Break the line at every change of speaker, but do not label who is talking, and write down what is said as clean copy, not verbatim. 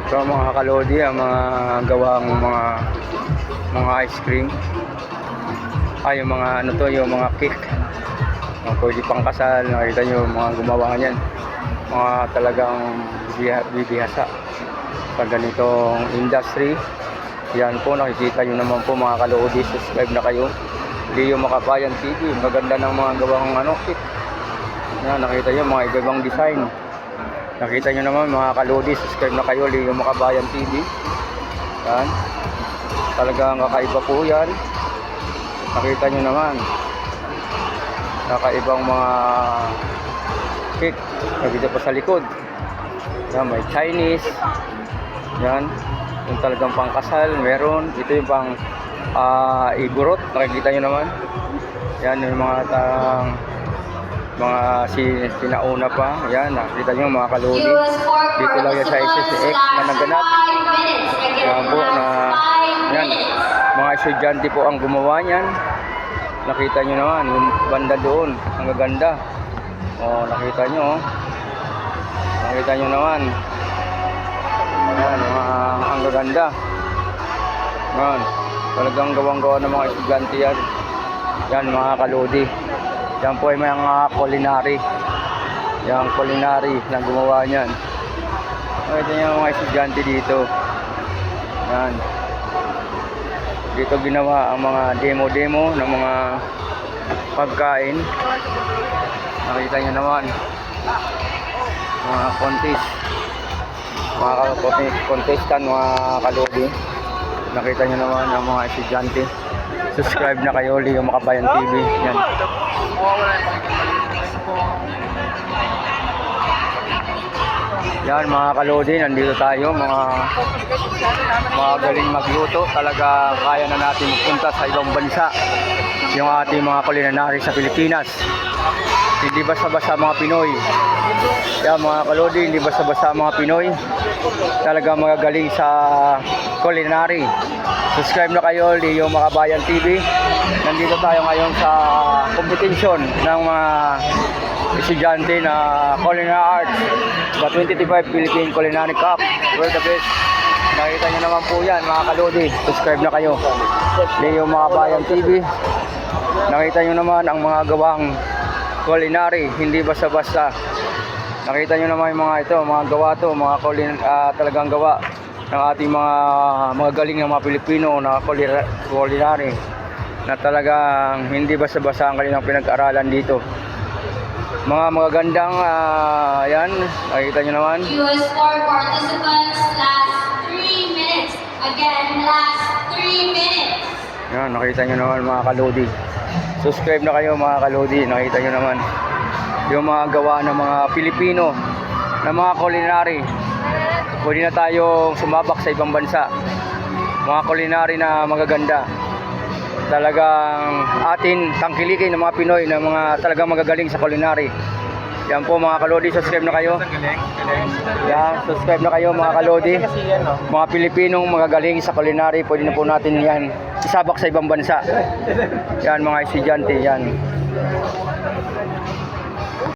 So mga kalodi, ang mga gawang mga ice cream. Yung mga ano to, yung mga cake. Pwede pang kasal, nakita nyo mga gumawa niyan. Mga talagang bibihasa sa ganitong industry. Yan po, nakikita nyo naman po mga kalodi. Subscribe na kayo. Leo Makabayan TV. Maganda ng mga gawang cake. Yan, nakita nyo mga ibang design. Nakita nyo naman mga kalodi, subscribe na kayo, Leo Makabayan TV. Yan. Talagang kakaiba po yan. Nakita nyo naman. Nakaibang mga cake. Nakita pa sa likod. Yan, may Chinese. Yan. Yung talagang pangkasal, meron. Ito yung pang igurot. Nakikita nyo naman. Yan, yung mga sinauna pa. Yan, nakita nyo mga kalodi. Dito lang yan sa SSX na naganap. Yan po na, yan, mga estudyante po ang gumawa niyan. Nakita nyo naman, yung banda doon, ang gaganda. Nakita nyo, nakita nyo naman. Yan, ang gaganda. Yan, talagang gawang-gawa ng mga estudyante yan. Yan mga kalodi. Yan po ay mga culinary. Yung culinary na gumawa niyan. Ito yung mga estudyante dito. Yan. Dito ginawa ang mga demo-demo ng mga pagkain. Nakita nyo naman. Mga contest. Mga contestant, mga kalodi. Nakita nyo naman ang mga estudyante. Subscribe na kayo, Leo Makabayan TV. Yan. Yan mga kalodi, nandito tayo, mga galing magluto. Talaga kaya na natin magpunta sa ibang bansa. Yung ating mga culinary sa Pilipinas. Hindi basta-basta mga Pinoy. Yan mga kalodi, hindi basta-basta mga Pinoy. Talaga magagaling sa culinary. Subscribe na kayo, Leo Makabayan TV. Nandito tayo ngayon sa competition ng mga estudyante na Culinary Arts sa 2025 Philippine Culinary Cup. We're the best. Nakita nyo naman po yan mga kalodi. Subscribe na kayo, Leo Makabayan TV. Nakita nyo naman ang mga gawang culinary, hindi basta-basta. Nakita nyo naman yung mga ito, mga gawa to, mga talagang gawa ng ating mga galing ng mga Pilipino na culinary na talagang hindi basta-basta ang kanilang pinag-aralan dito. Mga magagandang yan, nakita nyo naman.
US for participants, last 3 minutes. Again, last 3 minutes.
Yan, nakita nyo naman mga kalodi. Subscribe na kayo mga kalodi, nakita nyo naman yung mga gawa ng mga Pilipino na mga culinary. Pwede na tayong sumabak sa ibang bansa. Mga culinary na magaganda. Talagang atin tangkilikin ng mga Pinoy na mga talagang magagaling sa culinary. Yan po mga kalodi, subscribe na kayo. Yan, subscribe na kayo mga kalodi. Mga Pilipinong magagaling sa culinary, pwede na po natin yan isabak sa ibang bansa. Yan mga estudyante, yan.